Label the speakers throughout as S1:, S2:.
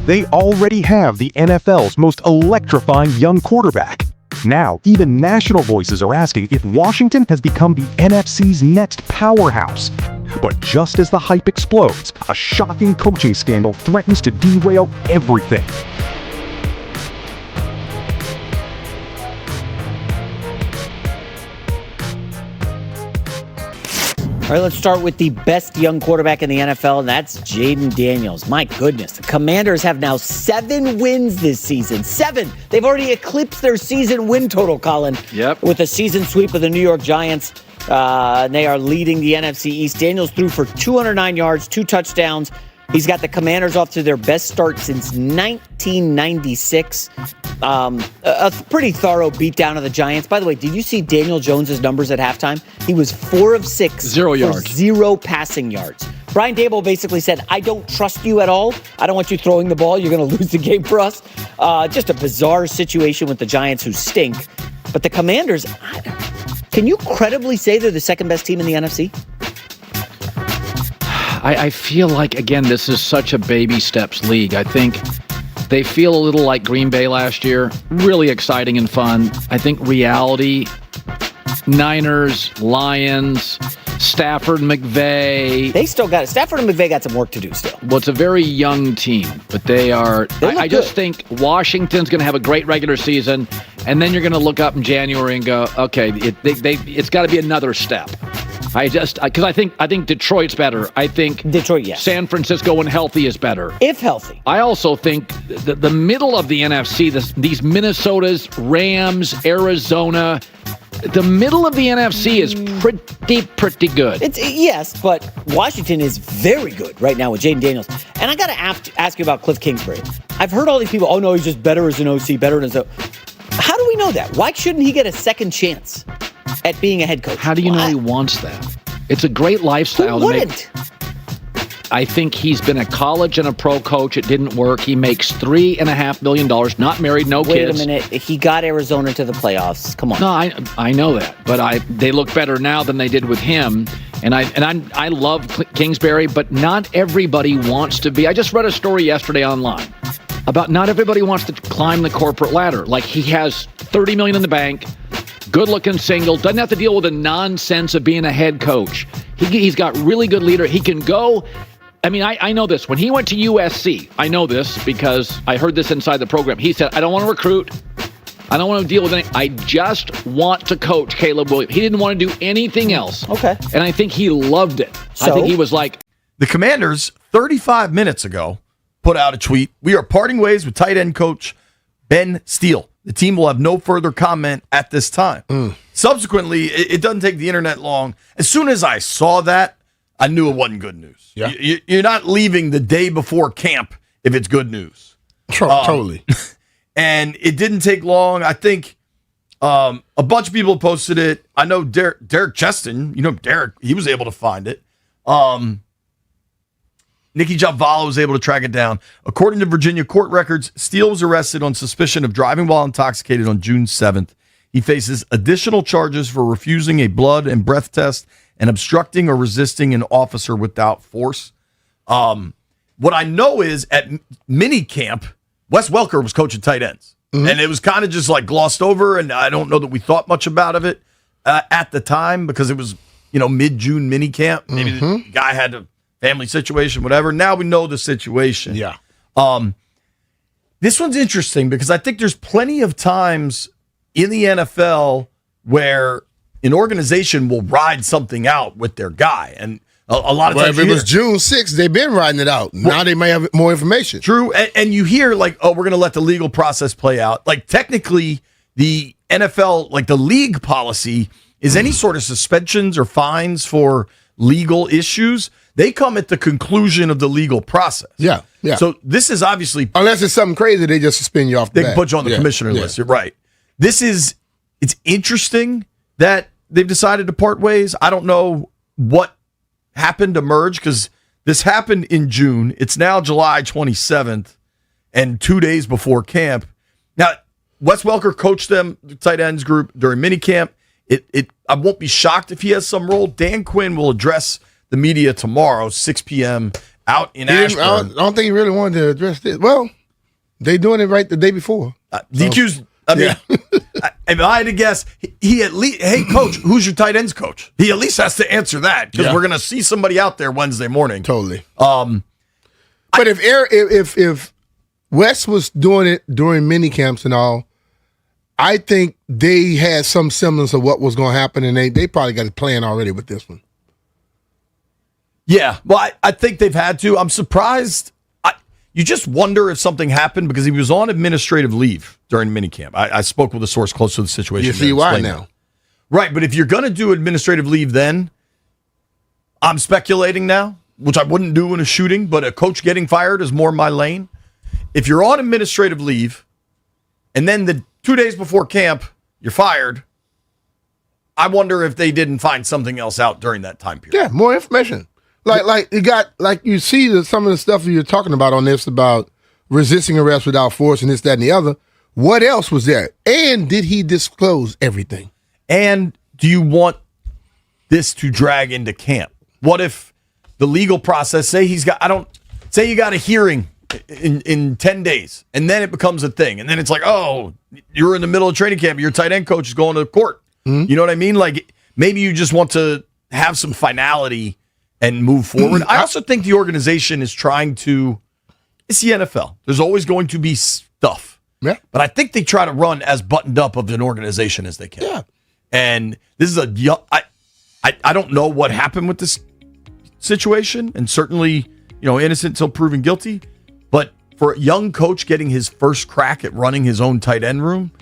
S1: They already have the NFL's most electrifying young quarterback. Now, even national voices are asking if Washington has become the NFC's next powerhouse. But just as the hype explodes, a shocking coaching scandal threatens to derail everything.
S2: All right, let's start with the best young quarterback in the NFL, and that's Jayden Daniels. My goodness, the Commanders have now 7 wins this season. 7! They've already eclipsed their season win total, Colin.
S3: Yep.
S2: With a season sweep of the New York Giants. They are leading the NFC East. Daniels threw for 209 yards, 2 touchdowns. He's got the Commanders off to their best start since 1996. A pretty thorough beatdown of the Giants. By the way, did you see Daniel Jones' numbers at halftime? He was 4 of 6.
S3: 0 yards.
S2: 0 passing yards. Brian Daboll basically said, I don't trust you at all. I don't want you throwing the ball. You're going to lose the game for us. Just a bizarre situation with the Giants, who stink. But the Commanders, can you credibly say they're the second best team in the NFC?
S3: I feel like, again, this is such a baby steps league. I think they feel a little like Green Bay last year. Really exciting and fun. I think reality, Niners, Lions, Stafford, McVay.
S2: They still got it. Stafford and McVay got some work to do still.
S3: Well, it's a very young team, but they are. I just think Washington's going to have a great regular season, and then you're going to look up in January and go, okay, it's got to be another step. Because I think Detroit's better. I think
S2: Detroit, yes.
S3: San Francisco, when healthy, is better.
S2: If healthy.
S3: I also think the middle of the NFC, these Minnesotas, Rams, Arizona, the middle of the NFC is pretty good.
S2: Yes, but Washington is very good right now with Jayden Daniels. And I got to ask you about Cliff Kingsbury. I've heard all these people, oh no, he's just better as an OC, better as a... How do we know that? Why shouldn't he get a second chance at being a head coach?
S3: How do you know he wants that? It's a great lifestyle.
S2: Who wouldn't?
S3: I think he's been a college and a pro coach. It didn't work. He makes $3.5 million, not married, no kids.
S2: Wait a minute. He got Arizona to the playoffs. Come on.
S3: No, I know that, but they look better now than they did with him. And I love Kingsbury, but not everybody wants to be. I just read a story yesterday online about not everybody wants to climb the corporate ladder. Like, he has $30 million in the bank, good-looking single, doesn't have to deal with the nonsense of being a head coach. He's got really good leader. He can go. I mean, I know this. When he went to USC, I know this because I heard this inside the program. He said, I don't want to recruit. I don't want to deal with anything. I just want to coach Caleb Williams. He didn't want to do anything else.
S2: Okay.
S3: And I think he loved it. I think he was like...
S4: The Commanders, 35 minutes ago, put out a tweet. We are parting ways with tight end coach Ben Steele. The team will have no further comment at this time. Subsequently, it doesn't take the internet long. As soon as I saw that, I knew it wasn't good news.
S5: Yeah.
S4: You're not leaving the day before camp if it's good news.
S5: Totally.
S4: And it didn't take long. I think a bunch of people posted it. I know Derek Cheston, Derek, he was able to find it. Nicky Giavallo was able to track it down. According to Virginia court records, Steele was arrested on suspicion of driving while intoxicated on June 7th. He faces additional charges for refusing a blood and breath test and obstructing or resisting an officer without force. What I know is at mini camp, Wes Welker was coaching tight ends. Mm-hmm. And it was kind of just like glossed over, and I don't know that we thought much about it at the time because it was, mid-June mini camp. Maybe the guy had a family situation, whatever. Now we know the situation.
S5: Yeah.
S4: This one's interesting because I think there's plenty of times in the NFL where an organization will ride something out with their guy. And a lot of times
S5: if it was June 6th, they've been riding it out. Now they may have more information.
S4: True. And you hear like, oh, we're going to let the legal process play out. Like technically the NFL, like the league policy is any sort of suspensions or fines for legal issues. They come at the conclusion of the legal process.
S5: Yeah, yeah.
S4: So this is obviously...
S5: Unless it's something crazy, they just suspend you off the
S4: bat. They can put you on the commissioner list. You're right. It's interesting that they've decided to part ways. I don't know what happened to merge because this happened in June. It's now July 27th and 2 days before camp. Now, Wes Welker coached them, the tight ends group, during minicamp. I won't be shocked if he has some role. Dan Quinn will address the media tomorrow, 6 p.m. out in
S5: I
S4: Ashburn.
S5: don't think he really wanted to address this. Well, they doing it right the day before.
S4: DQ's. I mean, if I had to guess, he at least. Hey, coach, who's your tight ends coach? He at least has to answer that because we're going to see somebody out there Wednesday morning.
S5: Totally. But if Wes was doing it during mini camps and all, I think they had some semblance of what was going to happen, and they probably got a plan already with this one.
S4: Yeah, well, I think they've had to. I'm surprised. You just wonder if something happened because he was on administrative leave during minicamp. I spoke with a source close to the situation.
S5: You see why now.
S4: That. Right, but if you're going to do administrative leave then, I'm speculating now, which I wouldn't do in a shooting, but a coach getting fired is more my lane. If you're on administrative leave and then the 2 days before camp, you're fired, I wonder if they didn't find something else out during that time period.
S5: Yeah, more information. Like you see some of the stuff that you're talking about on this about resisting arrest without force and this, that, and the other. What else was there? And did he disclose everything?
S4: And do you want this to drag into camp? What if the legal process, say you got a hearing in 10 days and then it becomes a thing. And then it's like, oh, you're in the middle of training camp. Your tight end coach is going to court. Mm-hmm. You know what I mean? Like maybe you just want to have some finality and move forward. I also think the organization is trying to, it's the NFL. There's always going to be stuff.
S5: Yeah.
S4: But I think they try to run as buttoned up of an organization as they can.
S5: Yeah.
S4: And this is I don't know what happened with this situation, and certainly, innocent until proven guilty. But for a young coach getting his first crack at running his own tight end room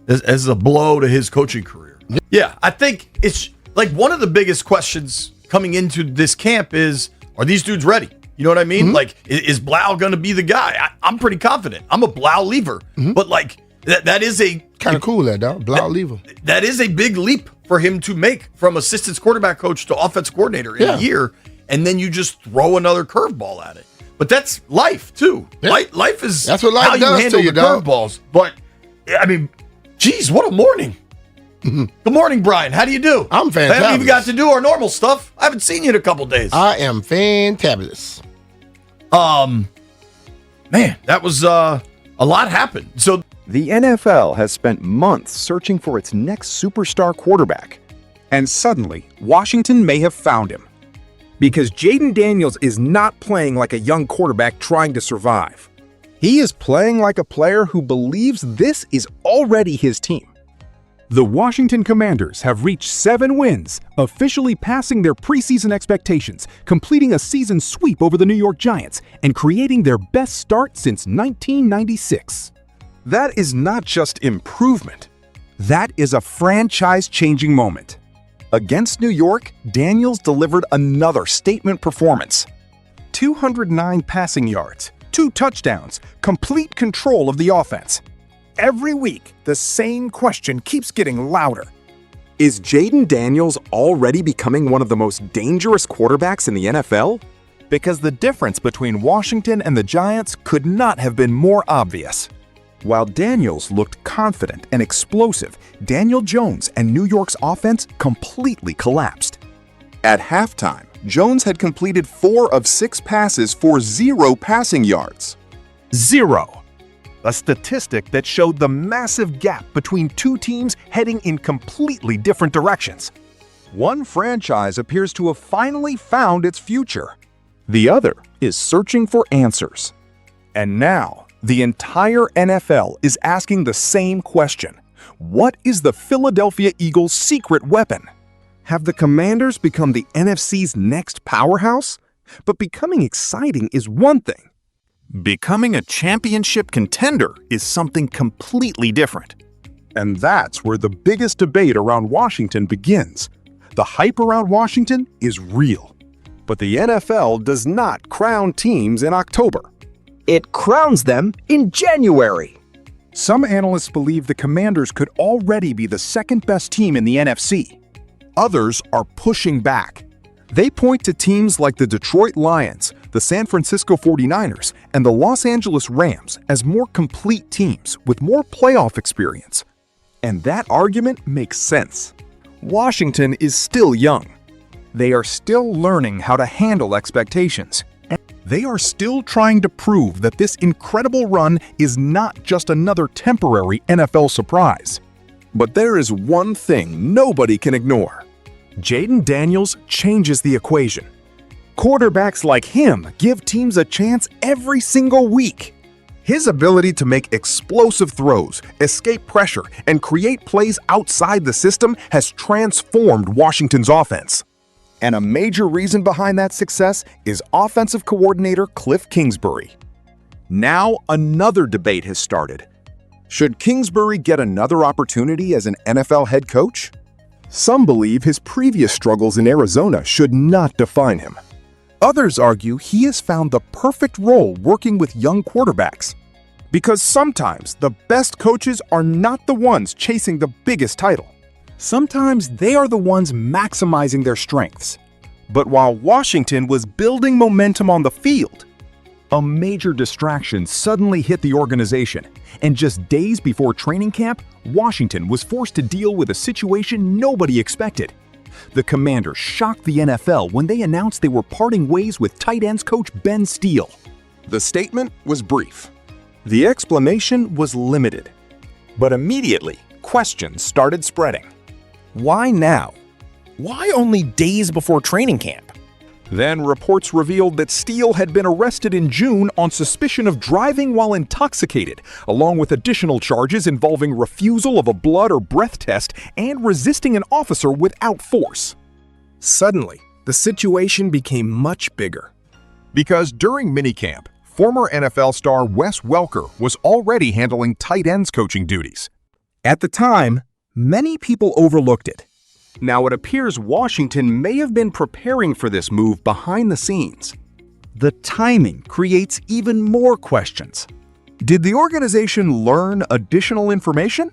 S4: is a blow to his coaching career. Yeah, I think it's like one of the biggest questions coming into this camp is, are these dudes ready? You know what I mean? Mm-hmm. Like, is Blau going to be the guy? I'm pretty confident. I'm a Blau lever. Mm-hmm. But, like, that is a...
S5: Kind of cool, that, dog. Blau lever.
S4: That is a big leap for him to make from assistant quarterback coach to offense coordinator in a year, and then you just throw another curveball at it. But that's life, too. Yeah. Life is
S5: that's what life
S4: how
S5: does
S4: you handle
S5: to you,
S4: the
S5: dog.
S4: curveballs. But, I mean, geez, what a morning. Mm-hmm. Good morning, Brian. How do you do?
S5: I'm fantabulous.
S4: I haven't even got to do our normal stuff. I haven't seen you in a couple days.
S5: I am fantabulous.
S4: Man, that was a lot happened. So
S1: The NFL has spent months searching for its next superstar quarterback. And suddenly, Washington may have found him. Because Jaden Daniels is not playing like a young quarterback trying to survive. He is playing like a player who believes this is already his team. The Washington Commanders have reached 7 wins, officially passing their preseason expectations, completing a season sweep over the New York Giants, and creating their best start since 1996. That is not just improvement. That is a franchise-changing moment. Against New York, Daniels delivered another statement performance. 209 passing yards, 2 touchdowns, complete control of the offense. Every week, the same question keeps getting louder. Is Jaden Daniels already becoming one of the most dangerous quarterbacks in the NFL? Because the difference between Washington and the Giants could not have been more obvious. While Daniels looked confident and explosive, Daniel Jones and New York's offense completely collapsed. At halftime, Jones had completed 4 of 6 passes for 0 passing yards. 0. A statistic that showed the massive gap between 2 teams heading in completely different directions. One franchise appears to have finally found its future. The other is searching for answers. And now, the entire NFL is asking the same question. What is the Philadelphia Eagles' secret weapon? Have the Commanders become the NFC's next powerhouse? But becoming exciting is one thing. Becoming a championship contender is something completely different. And that's where the biggest debate around Washington begins. The hype around Washington is real. But the NFL does not crown teams in October.
S6: It crowns them in January.
S1: Some analysts believe the Commanders could already be the second-best team in the NFC. Others are pushing back. They point to teams like the Detroit Lions, the San Francisco 49ers, and the Los Angeles Rams as more complete teams with more playoff experience. And that argument makes sense. Washington is still young. They are still learning how to handle expectations. They are still trying to prove that this incredible run is not just another temporary NFL surprise. But there is one thing nobody can ignore. Jaden Daniels changes the equation. Quarterbacks like him give teams a chance every single week. His ability to make explosive throws, escape pressure, and create plays outside the system has transformed Washington's offense. And a major reason behind that success is offensive coordinator Cliff Kingsbury. Now another debate has started. Should Kingsbury get another opportunity as an NFL head coach? Some believe his previous struggles in Arizona should not define him. Others argue he has found the perfect role working with young quarterbacks. Because sometimes the best coaches are not the ones chasing the biggest title. Sometimes they are the ones maximizing their strengths. But while Washington was building momentum on the field, a major distraction suddenly hit the organization, and just days before training camp, Washington was forced to deal with a situation nobody expected. The Commanders shocked the NFL when they announced they were parting ways with tight ends coach Ben Steele. The statement was brief. The explanation was limited. But immediately, questions started spreading. Why now? Why only days before training camp? Then reports revealed that Steele had been arrested in June on suspicion of driving while intoxicated, along with additional charges involving refusal of a blood or breath test and resisting an officer without force. Suddenly, the situation became much bigger. Because during minicamp, former NFL star Wes Welker was already handling tight ends coaching duties. At the time, many people overlooked it. Now it appears Washington may have been preparing for this move behind the scenes. The timing creates even more questions. Did the organization learn additional information?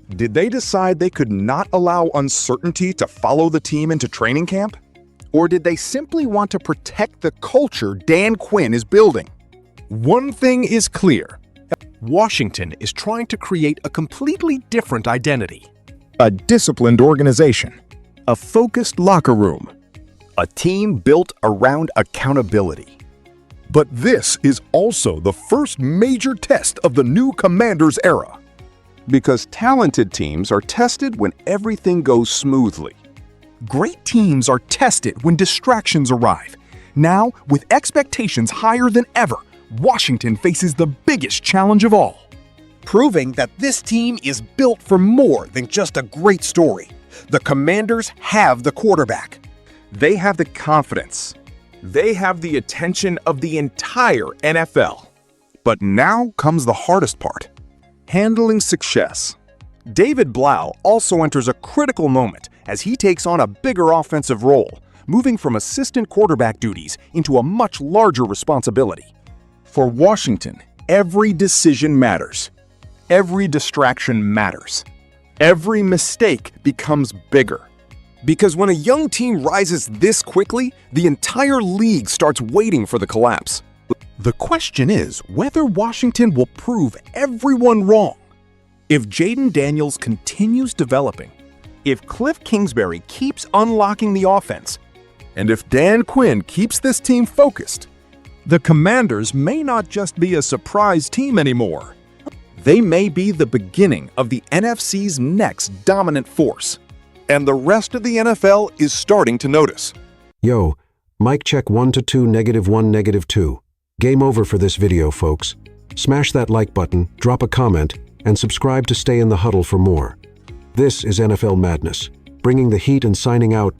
S1: Did they decide they could not allow uncertainty to follow the team into training camp? Or did they simply want to protect the culture Dan Quinn is building? One thing is clear. Washington is trying to create a completely different identity. A disciplined organization. A focused locker room. A team built around accountability. But this is also the first major test of the new Commanders era. Because talented teams are tested when everything goes smoothly. Great teams are tested when distractions arrive. Now, with expectations higher than ever, Washington faces the biggest challenge of all. Proving that this team is built for more than just a great story. The Commanders have the quarterback. They have the confidence. They have the attention of the entire NFL. But now comes the hardest part. Handling success. David Blau also enters a critical moment as he takes on a bigger offensive role, moving from assistant quarterback duties into a much larger responsibility. For Washington, every decision matters. Every distraction matters. Every mistake becomes bigger. Because when a young team rises this quickly, the entire league starts waiting for the collapse. The question is whether Washington will prove everyone wrong. If Jaden Daniels continues developing, if Cliff Kingsbury keeps unlocking the offense, and if Dan Quinn keeps this team focused, the Commanders may not just be a surprise team anymore. They may be the beginning of the NFC's next dominant force. And the rest of the NFL is starting to notice.
S7: Yo, mic check 1 to 2, -1, -2. Game over for this video, folks. Smash that like button, drop a comment, and subscribe to stay in the huddle for more. This is NFL Madness, bringing the heat and signing out.